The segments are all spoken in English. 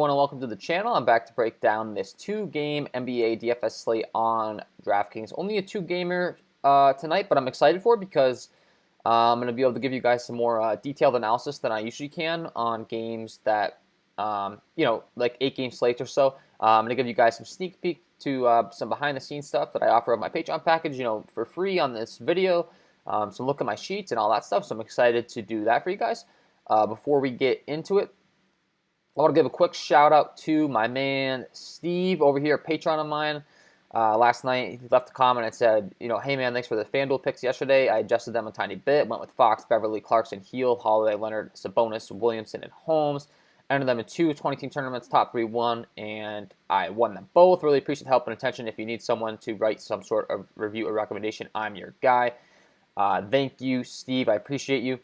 everyone, and welcome to the channel. I'm back to break down this two-game NBA DFS slate on DraftKings. Only a two-gamer tonight, but I'm excited for it because I'm going to be able to give you guys some more detailed analysis than I usually can on games that, like 8-game slates or so. I'm going to give you guys some sneak peek to some behind-the-scenes stuff that I offer on my Patreon package, for free on this video. Some look at my sheets and all that stuff, so I'm excited to do that for you guys. Before we get into it, I want to give a quick shout out to my man Steve over here, Patreon of mine. Last night he left a comment and said, hey man, thanks for the FanDuel picks yesterday. I adjusted them a tiny bit, went with Fox, Beverly, Clarkson, Heel, Holiday, Leonard, Sabonis, Williamson, and Holmes. Entered them in 2 20-team tournaments, top 3 won, and I won them both. Really appreciate the help and attention. If you need someone to write some sort of review or recommendation, I'm your guy. Thank you, Steve. I appreciate you.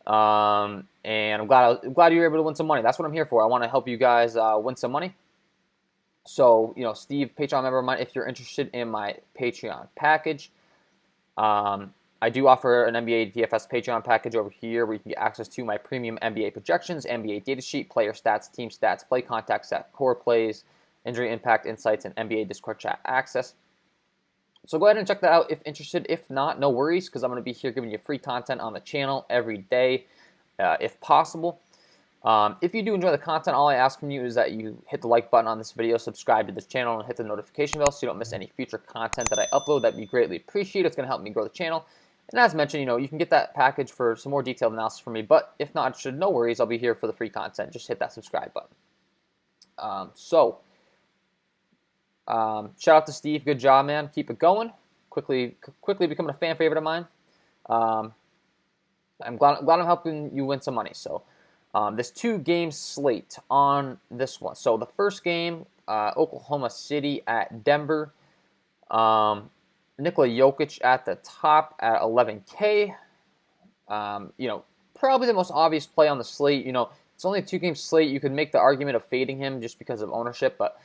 And I'm glad you were able to win some money. That's what I'm here for. I want to help you guys win some money. So, Steve, Patreon member of mine, if you're interested in my Patreon package, I do offer an NBA DFS Patreon package over here where you can get access to my premium NBA projections, NBA data sheet, player stats, team stats, play contact set, core plays, injury impact insights, and NBA Discord chat access. So go ahead and check that out if interested. If not, no worries, because I'm going to be here giving you free content on the channel every day, if possible. If you do enjoy the content, all I ask from you is that you hit the like button on this video, subscribe to this channel, and hit the notification bell so you don't miss any future content that I upload. That'd be greatly appreciated. It's going to help me grow the channel. And as mentioned, you can get that package for some more detailed analysis from me. But if not interested, no worries. I'll be here for the free content. Just hit that subscribe button. Shout out to Steve. Good job, man. Keep it going. Quickly becoming a fan favorite of mine. I'm glad I'm helping you win some money. So this 2-game slate on this one. So the first game, Oklahoma City at Denver. Nikola Jokic at the top at 11K. Probably the most obvious play on the slate. It's only a 2-game slate. You could make the argument of fading him just because of ownership, but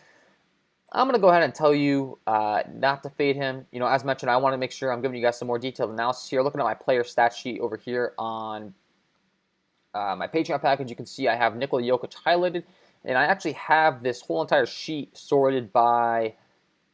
I'm going to go ahead and tell you not to fade him. As mentioned, I want to make sure I'm giving you guys some more detailed analysis here. Looking at my player stat sheet over here on my Patreon package, you can see I have Nikola Jokic highlighted, and I actually have this whole entire sheet sorted by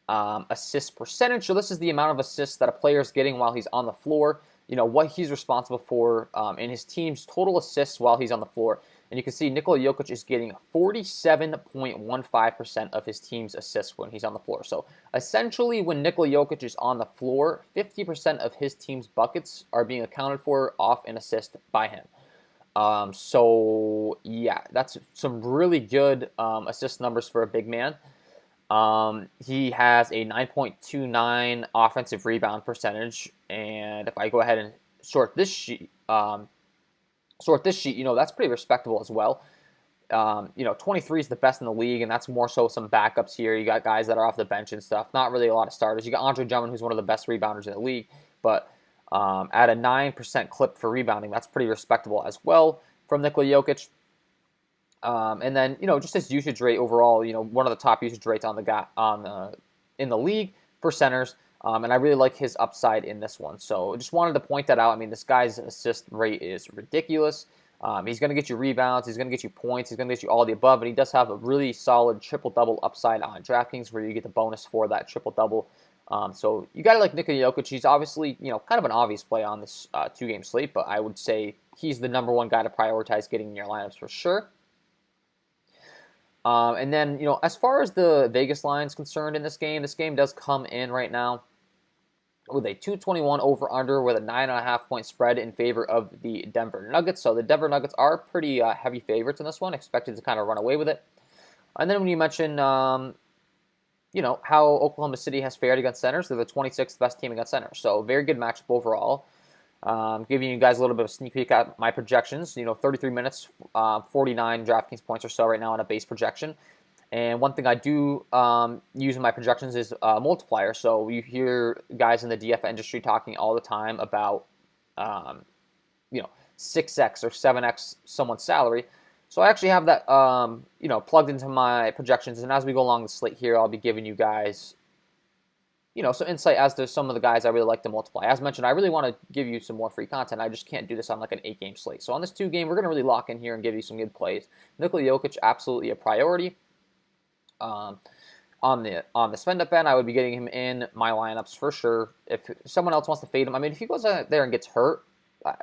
assist percentage. So this is the amount of assists that a player is getting while he's on the floor, what he's responsible for in his team's total assists while he's on the floor. And you can see Nikola Jokic is getting 47.15% of his team's assists when he's on the floor. So essentially, when Nikola Jokic is on the floor, 50% of his team's buckets are being accounted for off an assist by him. So yeah, that's some really good assist numbers for a big man. He has a 9.29 offensive rebound percentage, and if I go ahead and sort this sheet, that's pretty respectable as well. 23 is the best in the league, and that's more so some backups here. You got guys that are off the bench and stuff. Not really a lot of starters. You got Andre Drummond, who's one of the best rebounders in the league, but at a 9% clip for rebounding, that's pretty respectable as well from Nikola Jokic. And then, just his usage rate overall, one of the top usage rates in the league for centers. And I really like his upside in this one. So just wanted to point that out. I mean, this guy's assist rate is ridiculous. He's going to get you rebounds. He's going to get you points. He's going to get you all the above. And he does have a really solid triple-double upside on DraftKings where you get the bonus for that triple-double. So you got to like Nikola Jokic. He's obviously, kind of an obvious play on this 2-game slate. But I would say he's the number one guy to prioritize getting in your lineups for sure. And then, as far as the Vegas line is concerned in this game does come in right now with a 221 over-under with a 9.5-point spread in favor of the Denver Nuggets. So the Denver Nuggets are pretty heavy favorites in this one, expected to kind of run away with it. And then when you mention, how Oklahoma City has fared against centers, they're the 26th best team against centers. So very good matchup overall. Giving you guys a little bit of a sneak peek at my projections. 33 minutes, 49 DraftKings points or so right now on a base projection. And one thing I do use in my projections is multiplier. So you hear guys in the DFS industry talking all the time about, 6x or 7x someone's salary. So I actually have that, plugged into my projections. And as we go along the slate here, I'll be giving you guys, some insight as to some of the guys I really like to multiply. As mentioned, I really want to give you some more free content. I just can't do this on like an 8-game slate. So on this 2-game, we're going to really lock in here and give you some good plays. Nikola Jokic, absolutely a priority. Um, on the spend up end, I would be getting him in my lineups for sure. If someone else wants to fade him, I mean, if he goes out there and gets hurt,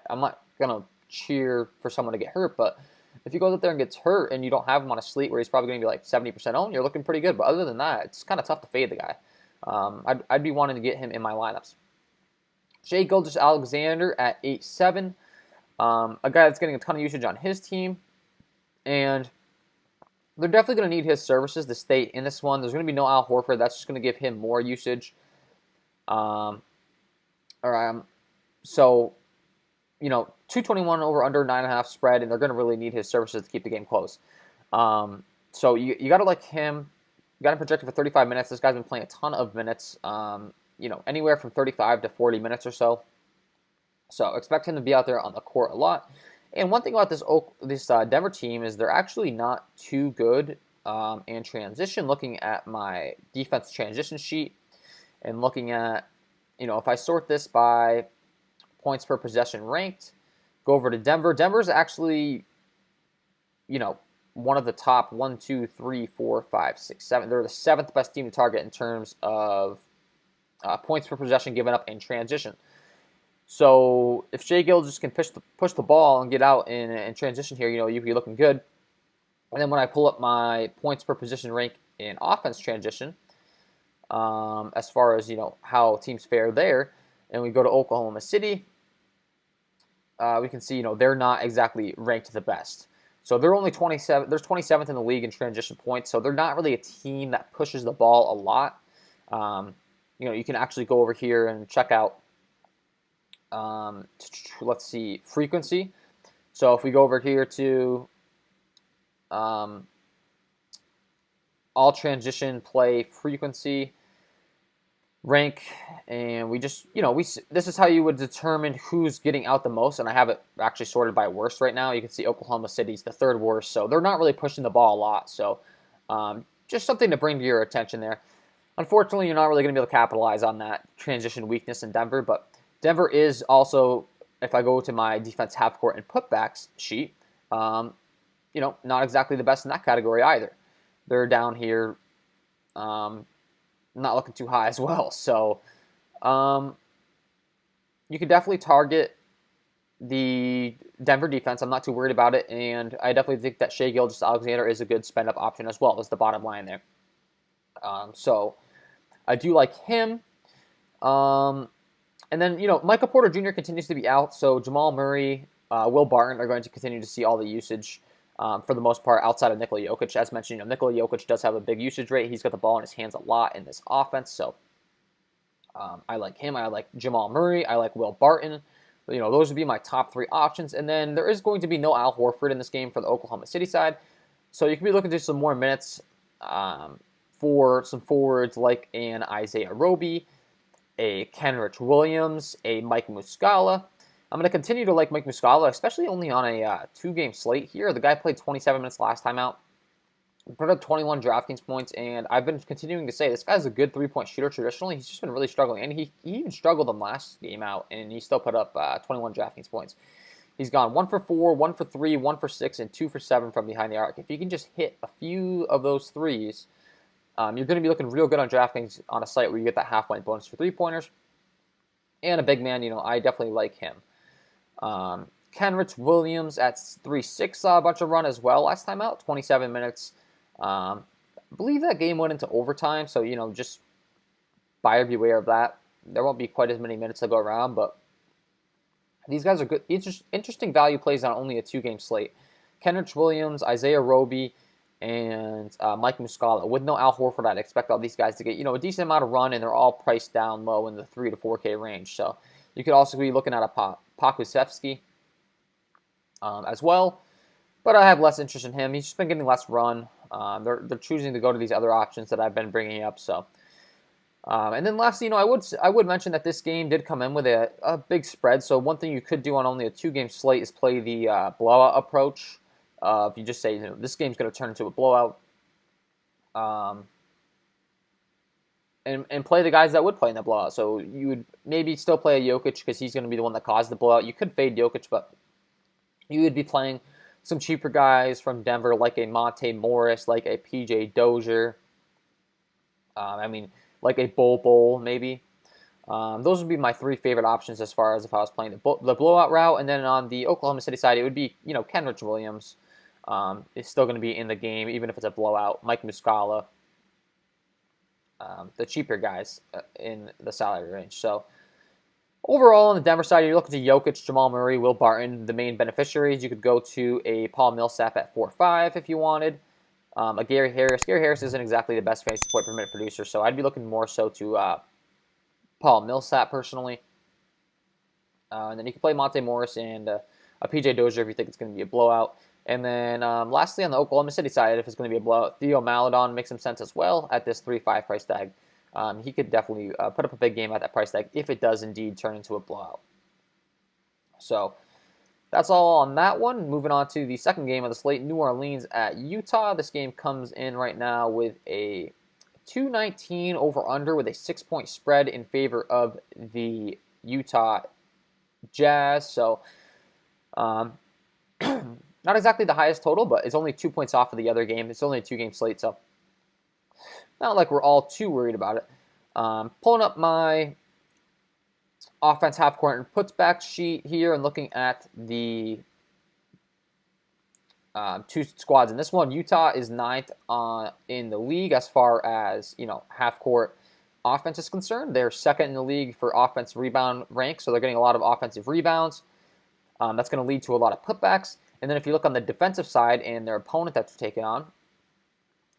I'm not gonna cheer for someone to get hurt. But if he goes out there and gets hurt and you don't have him on a slate where he's probably going to be like 70% owned, you're looking pretty good. But other than that, it's kind of tough to fade the guy. I'd be wanting to get him in my lineups. Shai Gilgeous-Alexander at 8.7, a guy that's getting a ton of usage on his team, and they're definitely going to need his services to stay in this one. There's going to be no Al Horford. That's just going to give him more usage. So, 221 over under 9.5 spread, and they're going to really need his services to keep the game close. So you got to like him. You got him projected for 35 minutes. This guy's been playing a ton of minutes. Anywhere from 35 to 40 minutes or so. So expect him to be out there on the court a lot. And one thing about this Denver team is they're actually not too good in transition. Looking at my defense transition sheet and looking at, if I sort this by points per possession ranked, go over to Denver. Denver's actually, one of the top 1, 2, 3, 4, 5, 6, 7. They're the 7th best team to target in terms of points per possession given up in transition. So if Shai Gilgeous can push the ball and get out in transition here, you'd be looking good. And then when I pull up my points per position rank in offense transition, as far as how teams fare there, and we go to Oklahoma City, we can see they're not exactly ranked the best. So they're only 27. They're 27th in the league in transition points. So they're not really a team that pushes the ball a lot. You can actually go over here and check out. Let's see, frequency. So if we go over here to all transition play frequency rank, and we just this is how you would determine who's getting out the most, and I have it actually sorted by worst right now. You can see Oklahoma City's the 3rd worst, so they're not really pushing the ball a lot. So just something to bring to your attention there. Unfortunately, you're not really going to be able to capitalize on that transition weakness in Denver, but Denver is also, if I go to my defense half court and putbacks sheet, not exactly the best in that category either. They're down here, not looking too high as well. So you can definitely target the Denver defense. I'm not too worried about it, and I definitely think that Shai Gilgeous-Alexander is a good spend-up option as well. That's the bottom line there. So I do like him. And then, Michael Porter Jr. continues to be out, so Jamal Murray, Will Barton are going to continue to see all the usage for the most part outside of Nikola Jokic. As mentioned, Nikola Jokic does have a big usage rate. He's got the ball in his hands a lot in this offense, so I like him. I like Jamal Murray. I like Will Barton. Those would be my top 3 options. And then there is going to be no Al Horford in this game for the Oklahoma City side, so you can be looking to some more minutes for some forwards like an Isaiah Roby, a Kenrich Williams, a Mike Muscala. I'm going to continue to like Mike Muscala, especially only on a 2-game slate here. The guy played 27 minutes last time out, put up 21 DraftKings points, and I've been continuing to say this guy's a good 3-point shooter traditionally. He's just been really struggling, and he even struggled in last game out, and he still put up 21 DraftKings points. He's gone 1 for 4, 1 for 3, 1 for 6, and 2 for 7 from behind the arc. If you can just hit a few of those threes, you're going to be looking real good on DraftKings on a site where you get that half-point bonus for 3-pointers. And a big man, I definitely like him. Kenrich Williams at 3.6 saw a bunch of run as well last time out, 27 minutes. I believe that game went into overtime, so, just buyer beware of that. There won't be quite as many minutes to go around, but these guys are good, interesting value plays on only a 2-game slate. Kenrich Williams, Isaiah Roby, and Mike Muscala. With no Al Horford, I'd expect all these guys to get a decent amount of run, and they're all priced down low in the 3 to 4K range. So you could also be looking at a Pokusevski as well, but I have less interest in him. He's just been getting less run. They're choosing to go to these other options that I've been bringing up. So, and then lastly, I would mention that this game did come in with a big spread. So one thing you could do on only a 2-game slate is play the blowout approach. If you just say, this game's going to turn into a blowout, and play the guys that would play in the blowout. So you would maybe still play a Jokic because he's going to be the one that caused the blowout. You could fade Jokic, but you would be playing some cheaper guys from Denver like a Monte Morris, like a PJ Dozier, I mean, like a bowl maybe. Those would be my three favorite options as far as if I was playing the blowout route. And then on the Oklahoma City side, it would be, Kenrich Williams is still going to be in the game, even if it's a blowout. Mike Muscala, the cheaper guys in the salary range. So overall, on the Denver side, you're looking to Jokic, Jamal Murray, Will Barton, the main beneficiaries. You could go to a Paul Millsap at 4.5 if you wanted. A Gary Harris. Gary Harris isn't exactly the best fantasy point per minute producer, so I'd be looking more so to Paul Millsap personally. And then you can play Monte Morris and a PJ Dozier if you think it's going to be a blowout. And then lastly, on the Oklahoma City side, if it's going to be a blowout, Theo Maledon makes some sense as well at this 3.5 price tag. He could definitely put up a big game at that price tag if it does indeed turn into a blowout. So that's all on that one. Moving on to the second game of the slate, New Orleans at Utah. This game comes in right now with a 219 over-under with a 6-point spread in favor of the Utah Jazz. So not exactly the highest total, but it's only 2 points off of the other game. It's only a 2-game slate, so not like we're all too worried about it. Pulling up my offense half court and puts back sheet here and looking at the two squads in this one. Utah is ninth in the league as far as half court offense is concerned. They're second in the league for offensive rebound rank, so they're getting a lot of offensive rebounds. That's going to lead to a lot of putbacks. And then if you look on the defensive side and their opponent that they're taking on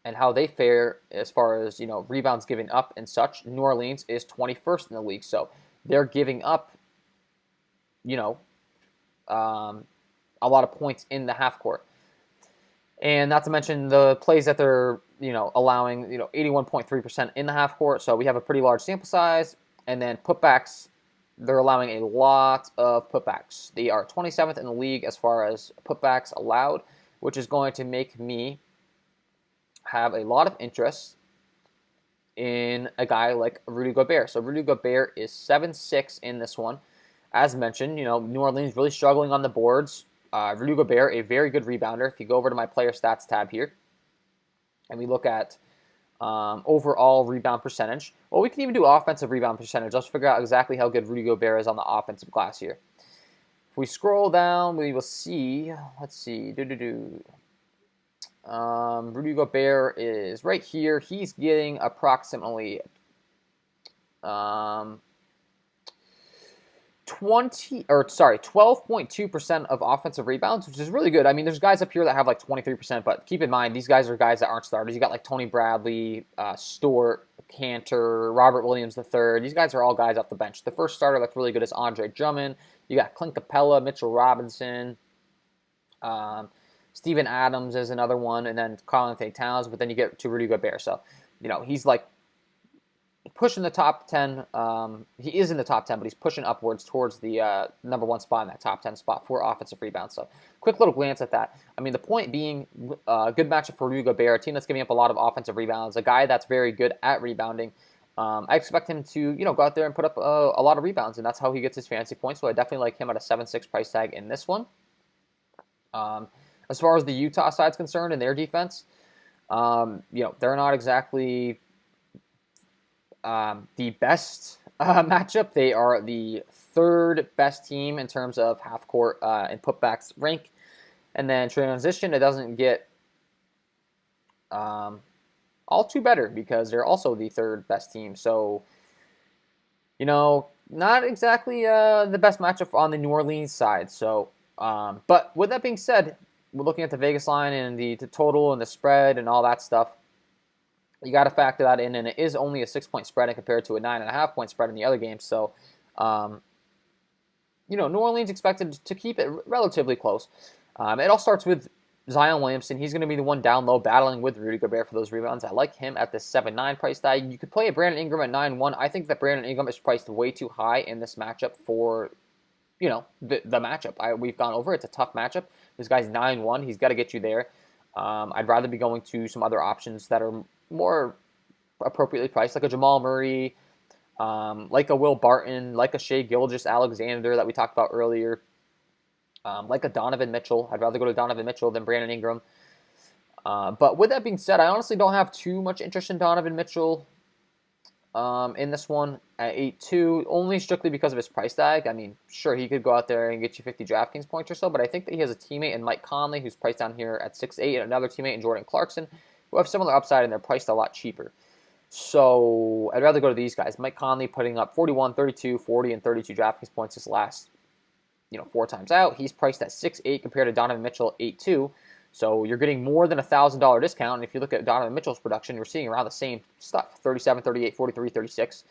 and how they fare as far as rebounds given up and such, New Orleans is 21st in the league, so they're giving up a lot of points in the half court. And not to mention the plays that they're, allowing, 81.3% in the half court. So we have a pretty large sample size. And then putbacks, they're allowing a lot of putbacks. They are 27th in the league as far as putbacks allowed, which is going to make me have a lot of interest in a guy like Rudy Gobert. So Rudy Gobert is 7-6 in this one. As mentioned, New Orleans really struggling on the boards. Rudy Gobert, a very good rebounder. If you go over to my player stats tab here, and we look at overall rebound percentage, well, we can even do offensive rebound percentage. Let's figure out exactly how good Rudy Gobert is on the offensive glass here. If we scroll down, we will see, let's see, Rudy Gobert is right here. He's getting approximately 12.2% of offensive rebounds, which is really good. I mean, there's guys up here that have like 23%, but keep in mind, these guys are guys that aren't starters. You got like Tony Bradley, Stort, Cantor, Robert Williams III. These guys are all guys off the bench. The first starter that's really good is Andre Drummond. You got Clint Capella, Mitchell Robinson, Steven Adams is another one, and then Karl-Anthony Towns, but then you get to Rudy Gobert. So, he's like pushing the top 10. He is in the top 10, but he's pushing upwards towards the number one spot in that top 10 spot for offensive rebounds. So quick little glance at that. I mean, the point being, good matchup for Rudy Gobert, a team that's giving up a lot of offensive rebounds, a guy that's very good at rebounding. I expect him to, go out there and put up a lot of rebounds, and that's how he gets his fantasy points. So I definitely like him at a 7.6 price tag in this one. As far as the Utah side's concerned and their defense, they're not exactly the best matchup. They are the third best team in terms of half court and putbacks rank. And then transition, it doesn't get all too better because they're also the third best team. So, not exactly the best matchup on the New Orleans side. So, but with that being said, we're looking at the Vegas line and the total and the spread and all that stuff. You got to factor that in, and it is only a 6-point spread compared to a 9.5-point spread in the other games. So, New Orleans expected to keep it relatively close. It all starts with Zion Williamson. He's going to be the one down low battling with Rudy Gobert for those rebounds. I like him at the 7.9 price tag. You could play a Brandon Ingram at 9.1. I think that Brandon Ingram is priced way too high in this matchup for, the matchup. We've gone over. It's a tough matchup. This guy's 9.1. He's got to get you there. I'd rather be going to some other options that are more appropriately priced, like a Jamal Murray, like a Will Barton, like a Shai Gilgeous-Alexander that we talked about earlier, like a Donovan Mitchell. I'd rather go to Donovan Mitchell than Brandon Ingram. But with that being said, I honestly don't have too much interest in Donovan Mitchell. in this one at 8-2, only strictly because of his price tag. I mean, sure, he could go out there and get you 50 DraftKings points or so, but I think that he has a teammate in Mike Conley, who's priced down here at 6-8, and another teammate in Jordan Clarkson, who have similar upside, and they're priced a lot cheaper. So I'd rather go to these guys. Mike Conley putting up 41, 32, 40, and 32 DraftKings points this last, 4 times out. He's priced at 6-8 compared to Donovan Mitchell at 8-2. So you're getting more than a $1,000 discount. And if you look at Donovan Mitchell's production, you're seeing around the same stuff: 37, 38, 43, 36.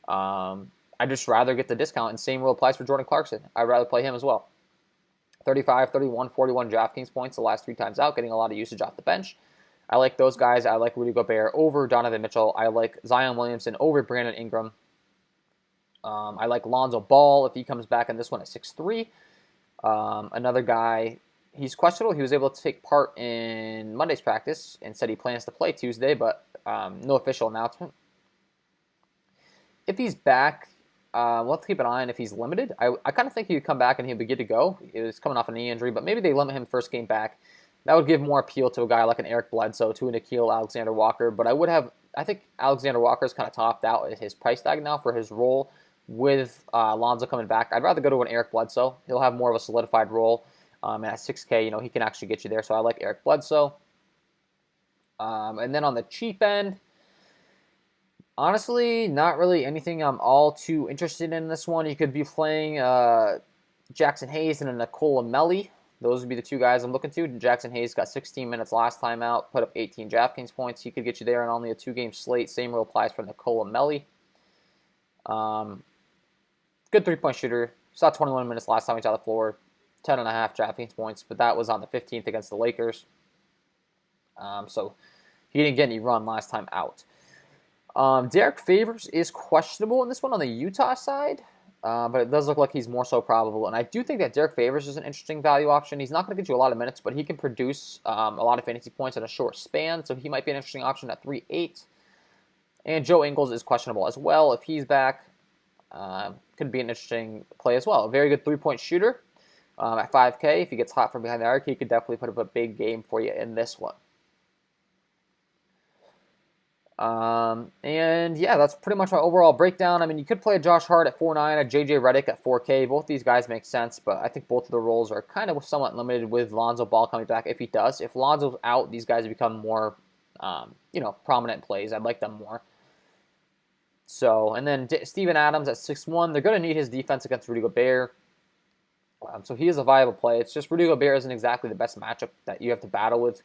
I'd just rather get the discount, and same rule applies for Jordan Clarkson. I'd rather play him as well. 35, 31, 41 DraftKings points the last 3 times out, getting a lot of usage off the bench. I like those guys. I like Rudy Gobert over Donovan Mitchell. I like Zion Williamson over Brandon Ingram. I like Lonzo Ball if he comes back in this one at 6'3". Another guy, he's questionable. He was able to take part in Monday's practice and said he plans to play Tuesday, but no official announcement. If he's back, we'll have to keep an eye on if he's limited. I kind of think he would come back and he'd be good to go. He was coming off a knee injury, but maybe they limit him first game back. That would give more appeal to a guy like an Eric Bledsoe, to a Nickeil Alexander-Walker. But I think Alexander-Walker's kind of topped out at his price tag now for his role with Lonzo coming back. I'd rather go to an Eric Bledsoe. He'll have more of a solidified role. And at 6K, he can actually get you there. So I like Eric Bledsoe. And then on the cheap end, honestly, not really anything I'm all too interested in this one. You could be playing Jackson Hayes and a Nikola Melli. Those would be the 2 guys I'm looking to. Jackson Hayes got 16 minutes last time out, put up 18 DraftKings points. He could get you there on only a 2-game slate. Same rule applies for Nikola Melli. Good 3-point shooter. Saw 21 minutes last time he saw the floor. 10.5 DraftKings points, but that was on the 15th against the Lakers. So he didn't get any run last time out. Derek Favors is questionable in this one on the Utah side. But it does look like he's more so probable. And I do think that Derek Favors is an interesting value option. He's not going to get you a lot of minutes, but he can produce a lot of fantasy points in a short span. So he might be an interesting option at 3-8. And Joe Ingles is questionable as well. If he's back, could be an interesting play as well. A very good 3-point shooter at 5K. If he gets hot from behind the arc, he could definitely put up a big game for you in this one. And yeah, that's pretty much my overall breakdown. I mean, you could play a Josh Hart at 4.9, a JJ Redick at 4K. Both these guys make sense, but I think both of the roles are kind of somewhat limited with Lonzo Ball coming back if he does. If Lonzo's out, these guys become more, prominent plays. I'd like them more. So, and then Steven Adams at 6'1". They're going to need his defense against Rudy Gobert. So he is a viable play. It's just Rudy Gobert isn't exactly the best matchup that you have to battle with.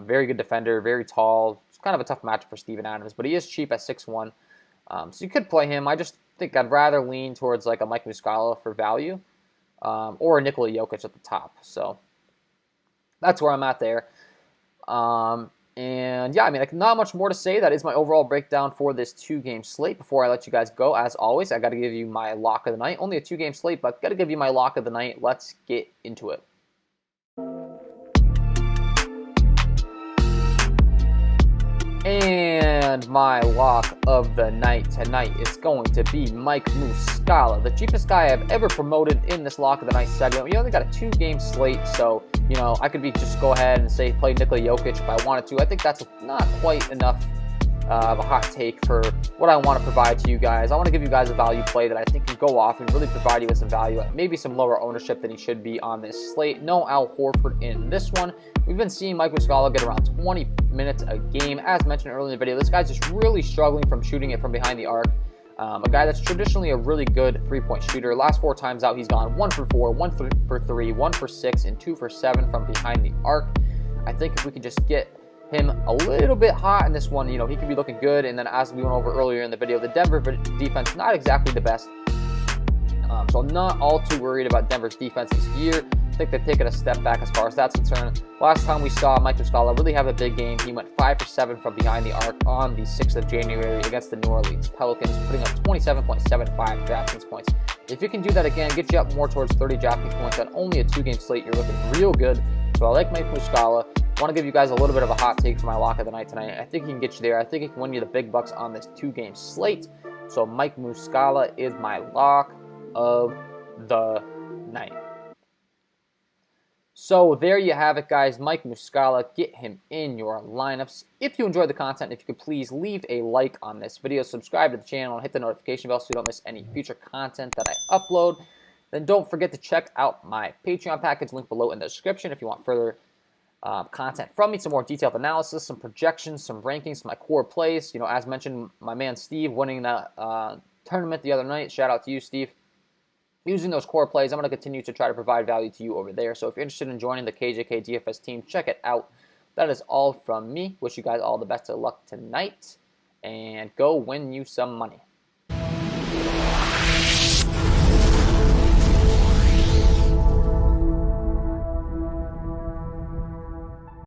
Very good defender, very tall. It's kind of a tough matchup for Steven Adams, but he is cheap at 6'1". So you could play him. I just think I'd rather lean towards like a Mike Muscala for value or a Nikola Jokic at the top. So that's where I'm at there. And yeah, I mean, not much more to say. That is my overall breakdown for this 2-game slate. Before I let you guys go, as always, I got to give you my lock of the night. Only a 2-game slate, but got to give you my lock of the night. Let's get into it. And my lock of the night tonight is going to be Mike Muscala, the cheapest guy I've ever promoted in this lock of the night segment. We only got a 2-game slate, so I could just go ahead and say play Nikola Jokic if I wanted to. I think that's not quite enough of a hot take for what I want to provide to you guys. I want to give you guys a value play that I think can go off and really provide you with some value at maybe some lower ownership than he should be on this slate. No Al Horford in this one. We've been seeing Mike Muscala get around 20 minutes a game. As mentioned earlier in the video, this guy's just really struggling from shooting it from behind the arc. A guy that's traditionally a really good 3-point shooter. Last 4 times out, he's gone 1 for 4, 1 for 3, 1 for 6, and 2 for 7 from behind the arc. I think if we could just get him a little bit hot in this one, he could be looking good. And then as we went over earlier in the video, the Denver defense, not exactly the best. So I'm not all too worried about Denver's defense this year. I think they've taken a step back as far as that's concerned. Last time we saw Mike Muscala really have a big game, he went 5 for 7 from behind the arc on the 6th of January against the New Orleans Pelicans, putting up 27.75 DraftKings points. If you can do that again, get you up more towards 30 DraftKings points on only a 2-game slate, you're looking real good. So I like Mike Muscala. I want to give you guys a little bit of a hot take for my lock of the night tonight. I think he can get you there. I think he can win you the big bucks on this 2-game slate. So Mike Muscala is my lock of the night. So there you have it, guys. Mike Muscala, get him in your lineups. If you enjoyed the content, if you could please leave a like on this video, subscribe to the channel, and hit the notification bell so you don't miss any future content that I upload. Then don't forget to check out my Patreon package, link below in the description if you want further content from me, some more detailed analysis, some projections, some rankings, my core plays. You know, as mentioned, my man Steve winning the tournament the other night. Shout out to you, Steve. Using those core plays, I'm going to continue to try to provide value to you over there. So if you're interested in joining the KJK DFS team, check it out. That is all from me. Wish you guys all the best of luck tonight, and go win you some money.